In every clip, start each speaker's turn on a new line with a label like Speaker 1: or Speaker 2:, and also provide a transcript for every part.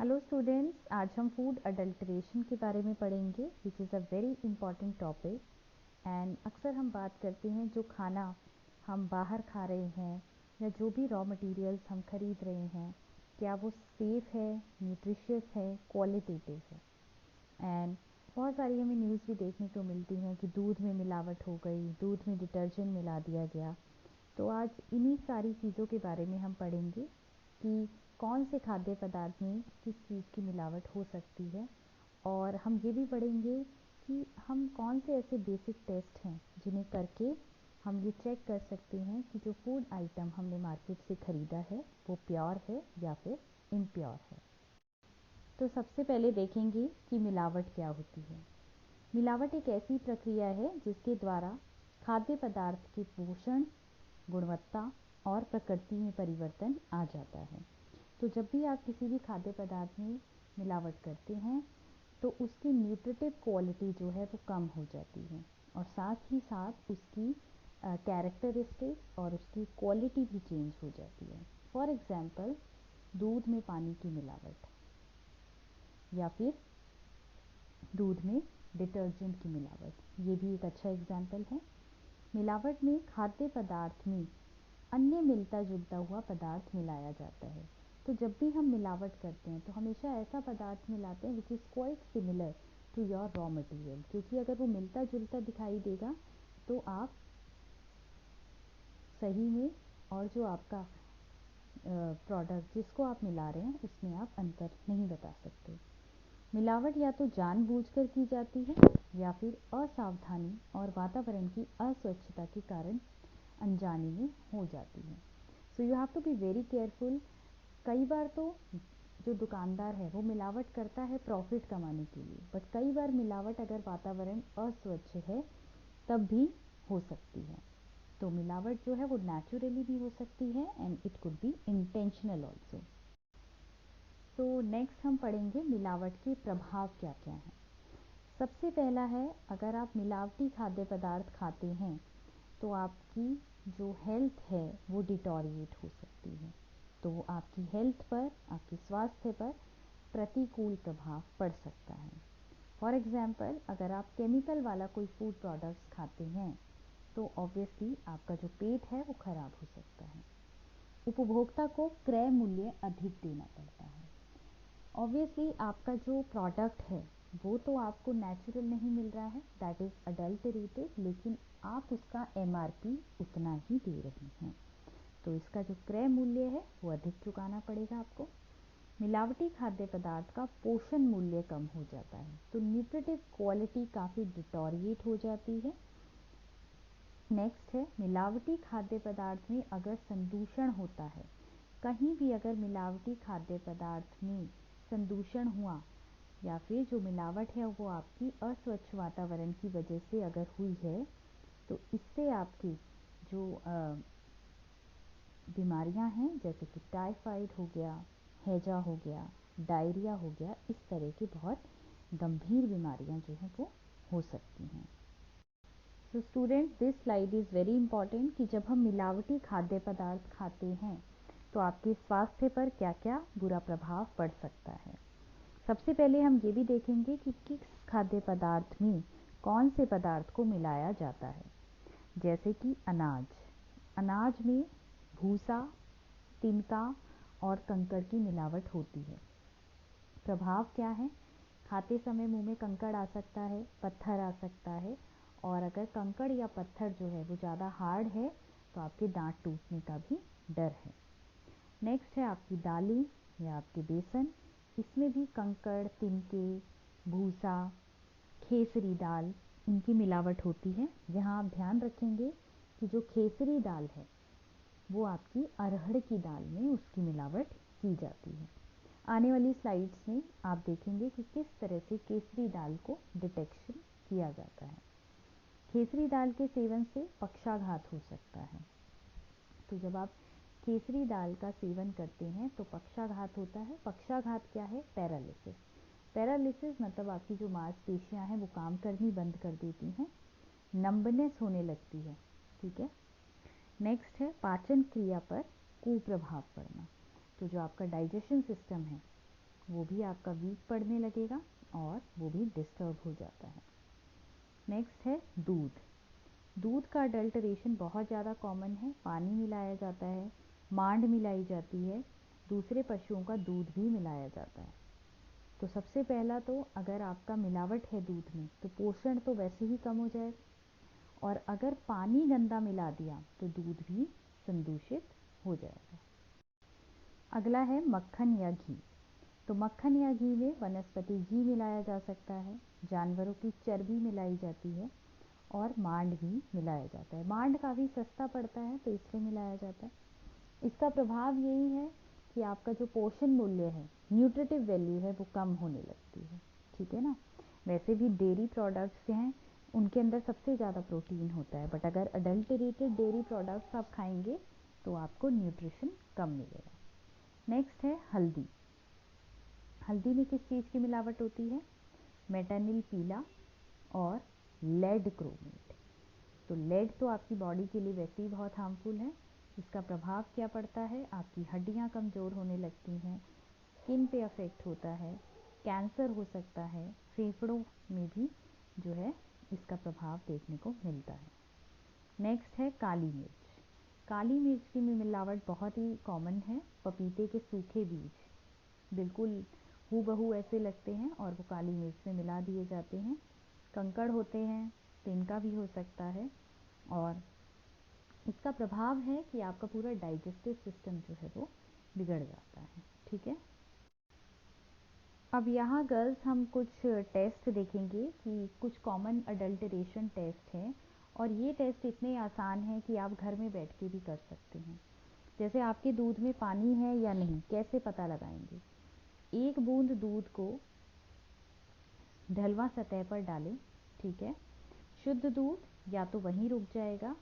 Speaker 1: Hello students, आज हम food adulteration के बारे में पढ़ेंगे which is a very important topic. And अक्सर हम बात करते हैं जो खाना हम बाहर खा रहे हैं या जो भी रॉ मटेरियल्स हम खरीद रहे हैं, क्या वो सेफ़ है, न्यूट्रिशियस है, क्वालिटेटिव है। एंड बहुत सारी हमें न्यूज़ भी देखने को मिलती हैं कि दूध में मिलावट हो गई, दूध में डिटर्जेंट मिला दिया गया। तो आज इन्हीं सारी चीज़ों के बारे में हम पढ़ेंगे कि कौन से खाद्य पदार्थ में किस चीज़ की मिलावट हो सकती है। और हम ये भी पढ़ेंगे कि हम कौन से ऐसे बेसिक टेस्ट हैं जिन्हें करके हम ये चेक कर सकते हैं कि जो फूड आइटम हमने मार्केट से ख़रीदा है वो प्योर है या फिर इम्प्योर है। तो सबसे पहले देखेंगे कि मिलावट क्या होती है। मिलावट एक ऐसी प्रक्रिया है जिसके द्वारा खाद्य पदार्थ के पोषण, गुणवत्ता और प्रकृति में परिवर्तन आ जाता है। तो जब भी आप किसी भी खाद्य पदार्थ में मिलावट करते हैं तो उसकी न्यूट्रिटिव क्वालिटी जो है वो कम हो जाती है और साथ ही साथ उसकी कैरेक्टरिस्टिक्स और उसकी क्वालिटी भी चेंज हो जाती है। फॉर एग्जांपल, दूध में पानी की मिलावट या फिर दूध में डिटर्जेंट की मिलावट, ये भी एक अच्छा एग्जाम्पल है। मिलावट में खाद्य पदार्थ में अन्य मिलता जुलता हुआ पदार्थ मिलाया जाता है। तो जब भी हम मिलावट करते हैं तो हमेशा ऐसा पदार्थ मिलाते हैं which is quite similar to your raw material, क्योंकि अगर वो मिलता जुलता दिखाई देगा तो आप सही में और जो आपका प्रोडक्ट जिसको आप मिला रहे हैं उसमें आप अंतर नहीं बता सकते। मिलावट या तो जानबूझकर की जाती है या फिर असावधानी और वातावरण की अस्वच्छता के कारण अनजाने में हो जाती है। So you have to be very careful. कई बार तो जो दुकानदार है वो मिलावट करता है प्रॉफिट कमाने के लिए, बट कई बार मिलावट अगर वातावरण अस्वच्छ है तब भी हो सकती है। तो मिलावट जो है वो नेचुरली भी हो सकती है and it could be intentional also. तो नेक्स्ट हम पढ़ेंगे मिलावट के प्रभाव क्या क्या हैं। सबसे पहला है, अगर आप मिलावटी खाद्य पदार्थ खाते हैं तो आपकी जो हेल्थ है वो डिटोरिएट हो सकती है। तो आपकी हेल्थ पर, आपके स्वास्थ्य पर प्रतिकूल प्रभाव पड़ सकता है। फॉर एग्जाम्पल, अगर आप केमिकल वाला कोई फूड प्रोडक्ट्स खाते हैं तो ऑब्वियसली आपका जो पेट है वो खराब हो सकता है। उपभोक्ता को क्रय मूल्य अधिक देना पड़ता है। ऑब्वियसली आपका जो प्रोडक्ट है वो तो आपको नेचुरल नहीं मिल रहा है, दैट इज़ अडल्टरेटेड, लेकिन आप उसका एमआरपी उतना ही दे रहे हैं, तो इसका जो क्रय मूल्य है वो अधिक चुकाना पड़ेगा आपको। मिलावटी खाद्य पदार्थ का पोषण मूल्य कम हो जाता है, तो न्यूट्रिटिव क्वालिटी काफ़ी डिटोरिएट हो जाती है। नेक्स्ट है, मिलावटी खाद्य पदार्थ में अगर संदूषण होता है, कहीं भी अगर मिलावटी खाद्य पदार्थ में संदूषण हुआ या फिर जो मिलावट है वो आपकी अस्वच्छ वातावरण की वजह से अगर हुई है तो इससे आपकी जो बीमारियां हैं जैसे कि टाइफाइड हो गया, हैजा हो गया, डायरिया हो गया, इस तरह की बहुत गंभीर बीमारियां जो हैं वो हो सकती हैं। तो student, this slide is very important कि जब हम मिलावटी खाद्य पदार्थ खाते हैं तो आपके स्वास्थ्य पर क्या क्या बुरा प्रभाव पड़ सकता है। सबसे पहले हम ये भी देखेंगे कि किस खाद्य पदार्थ में कौन से पदार्थ को मिलाया जाता है। जैसे कि अनाज में भूसा, तिनका और कंकड़ की मिलावट होती है। प्रभाव क्या है? खाते समय मुंह में कंकड़ आ सकता है, पत्थर आ सकता है, और अगर कंकड़ या पत्थर जो है वो ज़्यादा हार्ड है तो आपके दांत टूटने का भी डर है। नेक्स्ट है आपकी दालें या आपके बेसन, इसमें भी कंकड़, तिनके, भूसा, खेसरी दाल, इनकी मिलावट होती है। यहाँ आप ध्यान रखेंगे कि जो खेसरी दाल है वो आपकी अरहर की दाल में उसकी मिलावट की जाती है। आने वाली स्लाइड्स में आप देखेंगे कि किस तरह से केसरी दाल को डिटेक्शन किया जाता है। केसरी दाल के सेवन से पक्षाघात हो सकता है। तो जब आप केसरी दाल का सेवन करते हैं तो पक्षाघात होता है। पक्षाघात क्या है? पैरालिसिस। पैरालिसिस मतलब आपकी जो मांसपेशियां हैं वो काम करनी बंद कर देती हैं, नंबनेस होने लगती है। ठीक है। नेक्स्ट है पाचन क्रिया पर कुप्रभाव पड़ना। तो जो आपका डाइजेशन सिस्टम है वो भी आपका वीक पड़ने लगेगा और वो भी डिस्टर्ब हो जाता है। नेक्स्ट है दूध। दूध का अडल्टरेशन बहुत ज़्यादा कॉमन है। पानी मिलाया जाता है, मांड मिलाई जाती है, दूसरे पशुओं का दूध भी मिलाया जाता है। तो सबसे पहला तो अगर आपका मिलावट है दूध में तो पोषण तो वैसे ही कम हो जाएगा, और अगर पानी गंदा मिला दिया तो दूध भी संदूषित हो जाएगा। अगला है मक्खन या घी। तो मक्खन या घी में वनस्पति घी मिलाया जा सकता है, जानवरों की चर्बी मिलाई जाती है और मांड भी मिलाया जाता है। मांड काफ़ी सस्ता पड़ता है तो इसलिए मिलाया जाता है। इसका प्रभाव यही है कि आपका जो पोषण मूल्य है, न्यूट्रिटिव वैल्यू है, वो कम होने लगती है। ठीक है ना। वैसे भी डेयरी प्रोडक्ट्स हैं उनके अंदर सबसे ज़्यादा प्रोटीन होता है, बट अगर अडल्टरेटेड डेयरी प्रोडक्ट्स आप खाएंगे तो आपको न्यूट्रिशन कम मिलेगा। नेक्स्ट है हल्दी। हल्दी में किस चीज़ की मिलावट होती है? मेटानिल पीला और लेड क्रोमेट। तो लेड तो आपकी बॉडी के लिए वैसे ही बहुत हार्मफुल है। इसका प्रभाव क्या पड़ता है? आपकी हड्डियां कमज़ोर होने लगती हैं, स्किन पे अफेक्ट होता है, कैंसर हो सकता है, फेफड़ों में भी जो है इसका प्रभाव देखने को मिलता है। नेक्स्ट है काली मिर्च। काली मिर्च की मिलावट बहुत ही कॉमन है। पपीते के सूखे बीज बिल्कुल हूबहू ऐसे लगते हैं और वो काली मिर्च में मिला दिए जाते हैं। कंकड़ होते हैं, तिनका भी हो सकता है, और इसका प्रभाव है कि आपका पूरा डाइजेस्टिव सिस्टम जो है वो बिगड़ जाता है। ठीक है। अब यहाँ गर्ल्स हम कुछ टेस्ट देखेंगे कि कुछ कॉमन अडल्टरेशन टेस्ट हैं, और ये टेस्ट इतने आसान हैं कि आप घर में बैठ के भी कर सकते हैं। जैसे आपके दूध में पानी है या नहीं, कैसे पता लगाएंगे? एक बूंद दूध को ढलवा सतह पर डालें। ठीक है। शुद्ध दूध या तो वहीं रुक जाएगा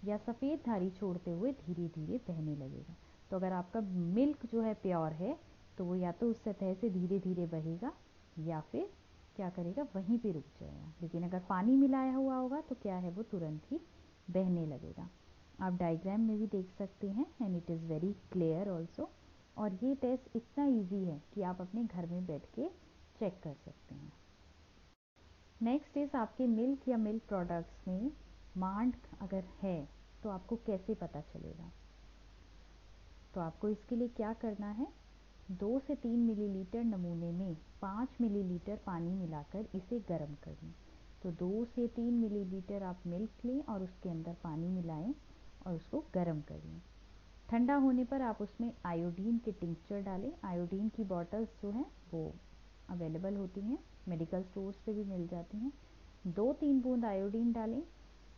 Speaker 1: या सफ़ेद धारी छोड़ते हुए धीरे धीरे बहने लगेगा। तो अगर आपका मिल्क जो है प्योर है तो वो या तो उस सतह से धीरे धीरे बहेगा या फिर क्या करेगा, वहीं पे रुक जाएगा। लेकिन अगर पानी मिलाया हुआ होगा तो क्या है, वो तुरंत ही बहने लगेगा। आप डायग्राम में भी देख सकते हैं, and it is very clear also. और ये टेस्ट इतना इजी है कि आप अपने घर में बैठ के चेक कर सकते हैं। नेक्स्ट इज आपके मिल्क या मिल्क प्रोडक्ट्स में मांड अगर है तो आपको कैसे पता चलेगा? तो आपको इसके लिए क्या करना है, 2 से 3 मिलीलीटर नमूने में 5 मिलीलीटर पानी मिलाकर इसे गर्म कर लें। तो 2 से 3 मिलीलीटर आप मिल्क लें और उसके अंदर पानी मिलाएं और उसको गर्म कर लें। ठंडा होने पर आप उसमें आयोडीन के टिंक्चर डालें। आयोडीन की बॉटल्स जो हैं वो अवेलेबल होती हैं, मेडिकल स्टोर्स पे भी मिल जाती हैं। 2-3 बूंद आयोडीन डालें।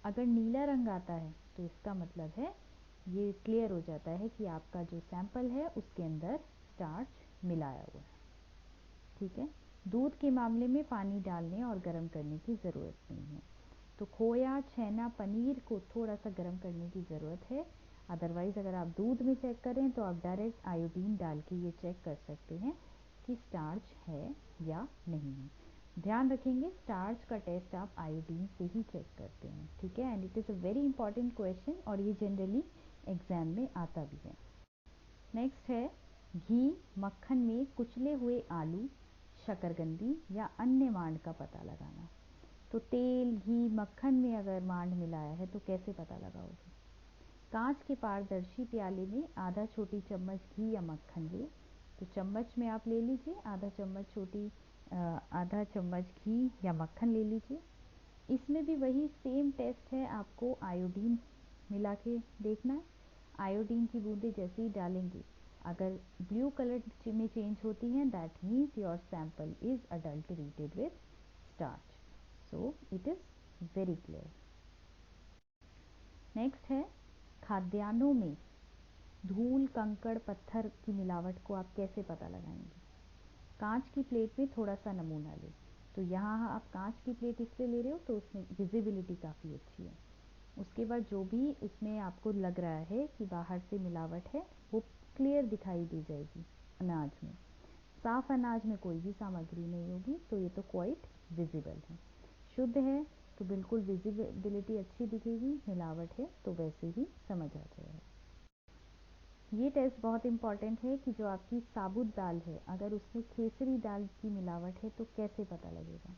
Speaker 1: अगर नीला रंग आता है तो इसका मतलब है, ये क्लियर हो जाता है कि आपका जो सैंपल है उसके अंदर स्टार्च मिलाया हुआ है। ठीक है। दूध के मामले में पानी डालने और गर्म करने की ज़रूरत नहीं है। तो खोया, छेना, पनीर को थोड़ा सा गर्म करने की ज़रूरत है। अदरवाइज़ अगर आप दूध में चेक करें तो आप डायरेक्ट आयोडीन डाल के ये चेक कर सकते हैं कि स्टार्च है या नहीं है। ध्यान रखेंगे, स्टार्च का टेस्ट आप आयोडीन से ही चेक करते हैं। ठीक है। And it is a very important question और ये जनरली एग्जाम में आता भी है। नेक्स्ट है घी, मक्खन में कुचले हुए आलू, शकरकंदी या अन्य मांड का पता लगाना। तो तेल, घी, मक्खन में अगर मांड मिलाया है तो कैसे पता लगाओगे? कांच के पारदर्शी प्याले में आधा छोटी चम्मच घी या मक्खन ले। तो चम्मच में आप ले लीजिए आधा चम्मच घी या मक्खन ले लीजिए। इसमें भी वही सेम टेस्ट है, आपको आयोडीन मिला के देखना है। आयोडीन की बूंदें जैसे ही डालेंगे, अगर ब्लू कलर में चेंज होती हैं, that means your sample is adulterated with starch. So it is very clear. Next है खाद्यान्नों में धूल, कंकड़, पत्थर की मिलावट को आप कैसे पता लगाएंगे? कांच की प्लेट में थोड़ा सा नमूना लें। तो यहाँ आप कांच की प्लेट इसलिए ले रहे हो तो उसमें विजिबिलिटी काफ़ी अच्छी है। उसके बाद जो भी उसमें आपको लग रहा है कि बाहर से मिलावट है वो क्लियर दिखाई दे जाएगी अनाज में। साफ अनाज में कोई भी सामग्री नहीं होगी तो ये तो क्वाइट विजिबल है। शुद्ध है तो बिल्कुल विजिबिलिटी अच्छी दिखेगी, मिलावट है तो वैसे ही समझ आ जाएगा। ये टेस्ट बहुत इम्पॉर्टेंट है कि जो आपकी साबुत दाल है, अगर उसमें खेसरी दाल की मिलावट है तो कैसे पता लगेगा।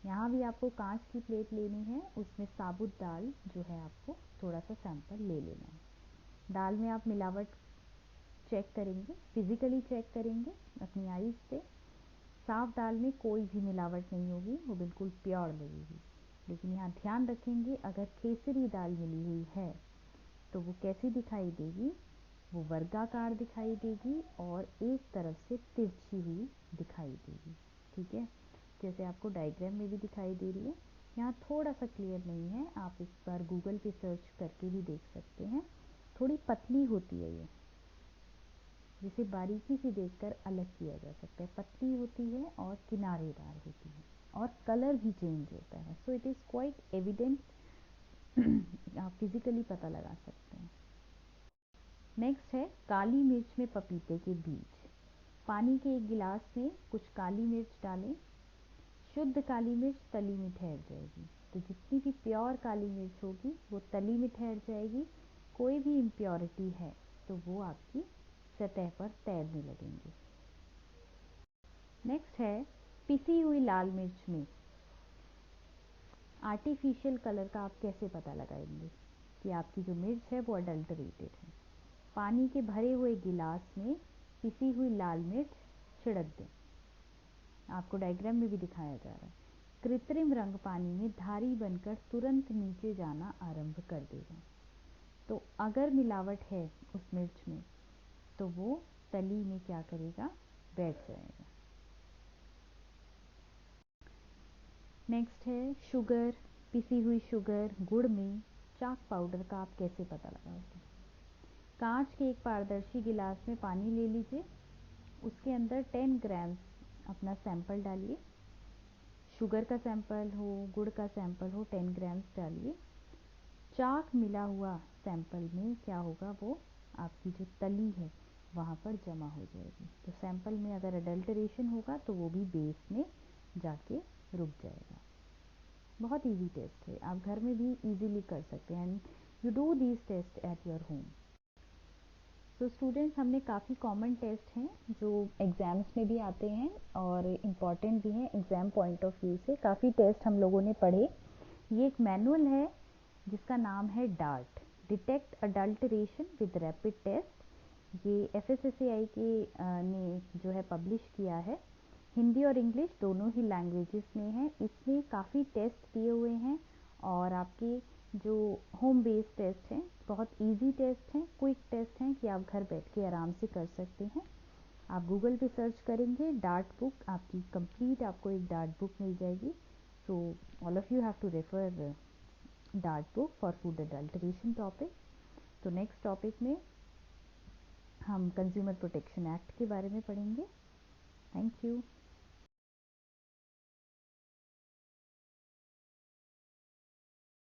Speaker 1: यहाँ भी आपको कांच की प्लेट लेनी है, उसमें साबुत दाल जो है आपको थोड़ा सा सैंपल ले लेना है। दाल में आप मिलावट चेक करेंगे, फिजिकली चेक करेंगे अपनी आईज से। साफ दाल में कोई भी मिलावट नहीं होगी, वो बिल्कुल प्योर लगेगी। लेकिन यहाँ ध्यान रखेंगे, अगर केसरी दाल मिली हुई है तो वो कैसी दिखाई देगी, वो वर्गाकार दिखाई देगी और एक तरफ से तिरछी हुई दिखाई देगी। ठीक है, जैसे आपको डायग्राम में भी दिखाई दे रही है। यहाँ थोड़ा सा क्लियर नहीं है, आप एक बार गूगल पे सर्च करके भी देख सकते हैं। थोड़ी पतली होती है ये, जिसे बारीकी से देखकर अलग किया जा सकता है। पतली होती है और किनारेदार होती है और कलर भी चेंज होता है। So it is quite evident, आप फिजिकली पता लगा सकते हैं। नेक्स्ट है काली मिर्च में पपीते के बीज। पानी के एक गिलास में कुछ काली मिर्च डालें। शुद्ध काली मिर्च तली में ठहर जाएगी। तो जितनी भी प्योर काली मिर्च होगी वो तली में ठहर जाएगी। कोई भी इम्प्योरिटी है तो वो आपकी सतह पर तैरने लगेंगे। नेक्स्ट है पिसी हुई लाल मिर्च में आर्टिफिशियल कलर का आप कैसे पता लगाएंगे कि आपकी जो मिर्च है वो अडल्टरेटेड है। पानी के भरे हुए गिलास में पिसी हुई लाल मिर्च छिड़क दें। आपको डायग्राम में भी दिखाया जा रहा है। कृत्रिम रंग पानी में धारी बनकर तुरंत नीचे जाना आरंभ कर देगा। तो अगर मिलावट है उस मिर्च में तो वो तली में क्या करेगा, बैठ जाएगा। नेक्स्ट है शुगर, पिसी हुई शुगर। गुड़ में चाक पाउडर का आप कैसे पता लगाओगे। कांच के एक पारदर्शी गिलास में पानी ले लीजिए, उसके अंदर 10 ग्राम अपना सैंपल डालिए। शुगर का सैंपल हो, गुड़ का सैंपल हो, 10 ग्राम डालिए। चाक मिला हुआ सैंपल में क्या होगा, वो आपकी जो तली है वहाँ पर जमा हो जाएगी। तो सैंपल में अगर अडल्टरेशन होगा तो वो भी बेस में जाके रुक जाएगा। बहुत इजी टेस्ट है, आप घर में भी इजीली कर सकते हैं। And you do these test at your home. तो स्टूडेंट्स, हमने काफ़ी कॉमन टेस्ट हैं जो एग्ज़ाम्स में भी आते हैं और इम्पॉर्टेंट भी हैं एग्ज़ाम पॉइंट ऑफ व्यू से। काफ़ी टेस्ट हम लोगों ने पढ़े। ये एक मैनुअल है जिसका नाम है DART, detect adulteration with rapid test. ये FSSAI के ने जो है पब्लिश किया है। हिंदी और इंग्लिश दोनों ही लैंग्वेजेस में है। इसमें काफ़ी टेस्ट दिए हुए हैं और आपके जो होम बेस्ड टेस्ट हैं, बहुत इजी टेस्ट हैं, क्विक टेस्ट हैं कि आप घर बैठ के आराम से कर सकते हैं। आप गूगल पे सर्च करेंगे डार्ट बुक, आपकी कंप्लीट आपको एक डार्ट बुक मिल जाएगी। So all of you have to refer DART book for food adulteration topic. तो नेक्स्ट टॉपिक में हम कंज्यूमर प्रोटेक्शन एक्ट के बारे में पढ़ेंगे। Thank you.